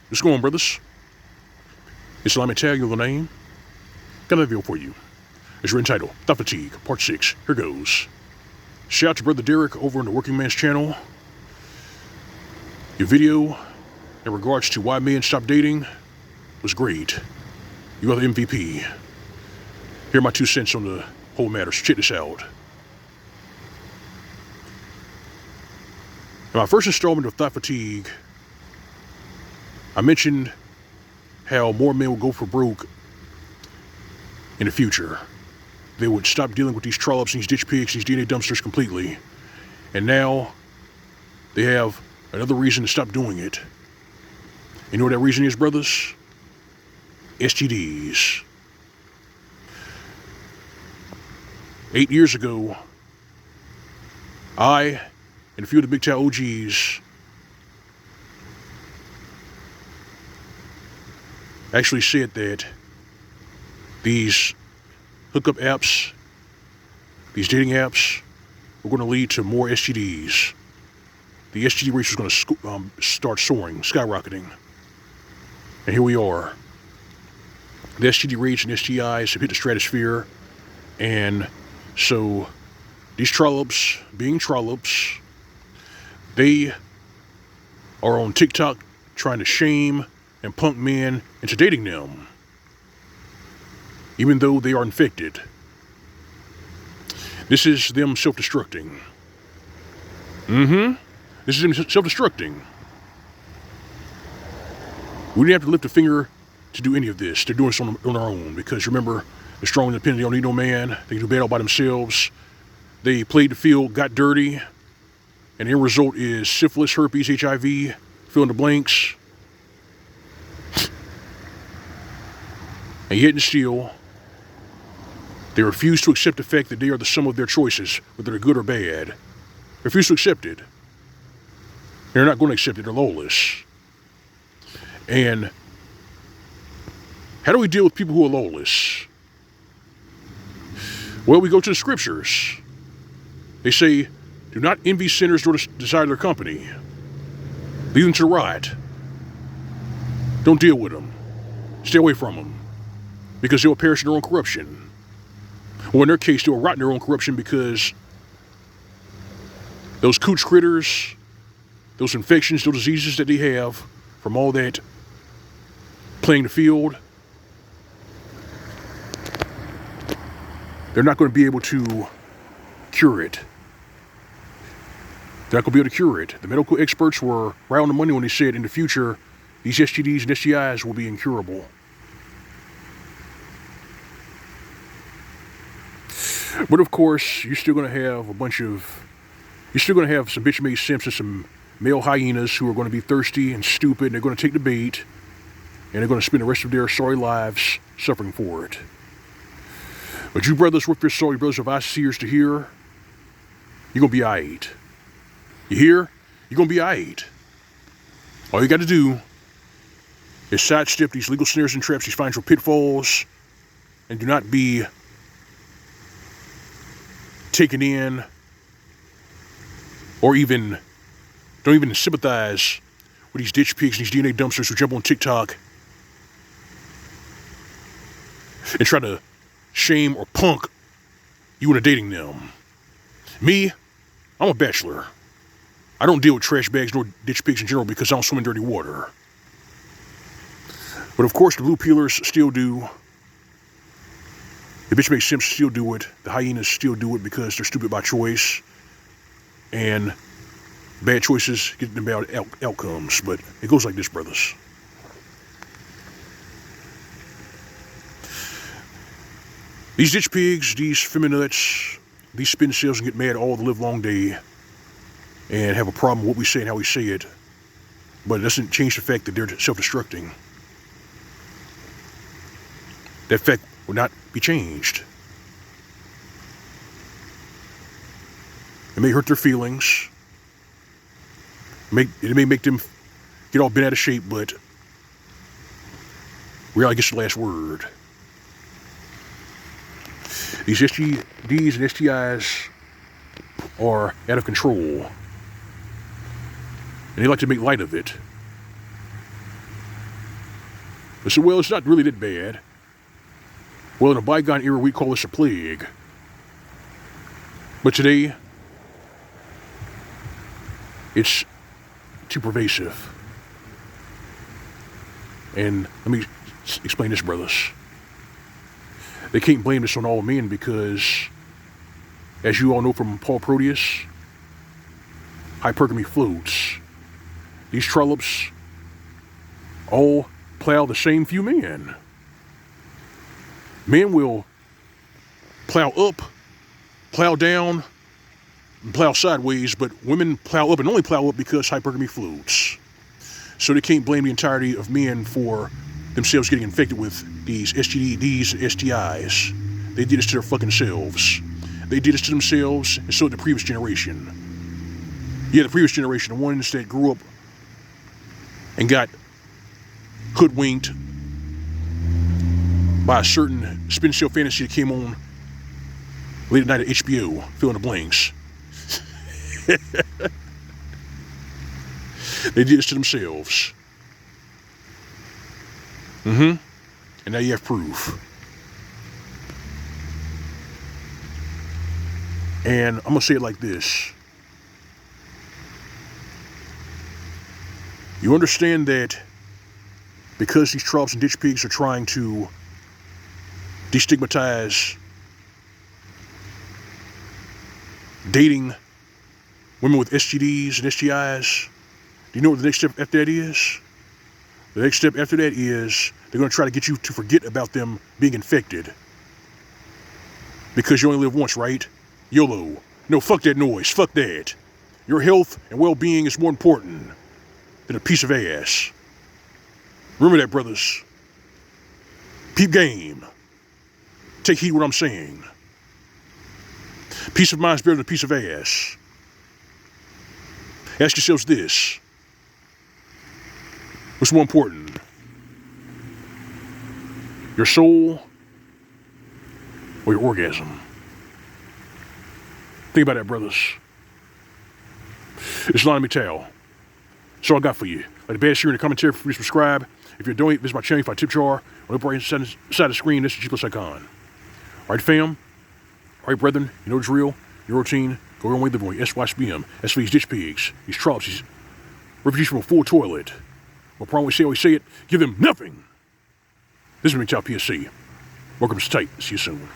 What's going on, brothers? It's Mgtow, your name. Got a video for you. It's entitled Thot Fatigue, Part 6. Here goes. Shout out to Brother Derek over on the Working Man's channel. Your video in regards to why men stop dating was great. You are the MVP. Here are my 2 cents on the whole matter, so check this out. In my first installment of Thot Fatigue, I mentioned how more men will go for broke in the future. They would stop dealing with these trollops, these ditch pigs, these DNA dumpsters completely. And now they have another reason to stop doing it. You know what that reason is, brothers? STDs. 8 years ago, I and a few of the Mgtow OGs actually said that these hookup apps, these dating apps, were going to lead to more STDs. The STD rates was going to start soaring, skyrocketing. And here we are. The STD rates and STIs have hit the stratosphere. And so these trollops, being trollops, they are on TikTok trying to shame and punk men into dating them, even though they are infected. This is them self-destructing. This is them self-destructing. We didn't have to lift a finger to do any of this. They're doing this on their own, because remember, they're strong and independent. They don't need no man. They can do bad all by themselves. They played the field, got dirty, and the end result is syphilis, herpes, HIV, fill in the blanks. And yet and still, they refuse to accept the fact that they are the sum of their choices, whether they're good or bad. They refuse to accept it. They're not going to accept it. They're lawless. And how do we deal with people who are lawless? Well, we go to the scriptures. They say, do not envy sinners nor desire their company. Lead them to the right. Don't deal with them. Stay away from them, because they will perish in their own corruption. Or in their case, they will rot in their own corruption, because those cooch critters, those infections, those diseases that they have from all that playing the field, they're not going to be able to cure it. They're not going to be able to cure it. The medical experts were right on the money when they said in the future, these STDs and STIs will be incurable. But of course, you're still going to have some bitch-made simps and some male hyenas who are going to be thirsty and stupid, and they're going to take the bait, and they're going to spend the rest of their sorry lives suffering for it. But you brothers with your soul, you brothers of eyes, ears to hear, you're going to be aight. You hear? You're going to be aight. All you got to do is sidestep these legal snares and traps, these financial pitfalls, and do not be taken in, or don't even sympathize with these ditch pigs and these DNA dumpsters who jump on TikTok and try to shame or punk you into dating them. Me, I'm a bachelor. I don't deal with trash bags nor ditch pigs in general, because I don't swim in dirty water. But of course, the blue peelers still do. The bitch-made simps still do it. The hyenas still do it because they're stupid by choice. And bad choices get them bad outcomes. But it goes like this, brothers. These ditch pigs, these feminists, these spin sales and get mad all the live long day and have a problem with what we say and how we say it. But it doesn't change the fact that they're self-destructing. That fact will not be changed. It may hurt their feelings. It may make them get all bent out of shape, but reality gets the last word. These STDs and STIs are out of control. And they like to make light of it. I said, well, it's not really that bad. Well, in a bygone era, we call this a plague. But today, it's too pervasive. And let me explain this, brothers. They can't blame this on all men because, as you all know from Paul Proteus, hypergamy floats. These trollops all plow the same few men. Men will plow up, plow down, and plow sideways, but women plow up and only plow up because hypergamy floats. So they can't blame the entirety of men for themselves getting infected with these STDs and STIs. They did this to their fucking selves. They did this to themselves, and so did the previous generation. Yeah, the previous generation, the ones that grew up and got hoodwinked by a certain spin sale fantasy that came on late at night at HBO, fill in the blanks. They did this to themselves. And now you have proof. And I'm going to say it like this. You understand that because these trollops and ditch pigs are trying to destigmatize dating women with STDs and STIs, do you know what the next step after that is? The next step after that is they're going to try to get you to forget about them being infected. Because you only live once, right? YOLO. No, fuck that noise. Fuck that. Your health and well-being is more important than a piece of ass. Remember that, brothers. Peep game. Take heed what I'm saying. Peace of mind is better than a piece of ass. Ask yourselves this. What's more important? Your soul or your orgasm? Think about that, brothers. It's L.O.M. Mgtow. That's all I got for you. Like the badge here in the commentary, please subscribe. If you're doing it, visit my channel, find a tip jar on the upper right side of the screen. This is G plus Icon. Alright, fam. Alright, brethren. You know it's real. Your routine. Go your own way, live your way. SYSBM. That's for these ditch pigs. These trollops. These refugees from a full toilet. Well, probably always say it. Give them nothing. This is Mgtow PSC. Welcome to Thot. See you soon.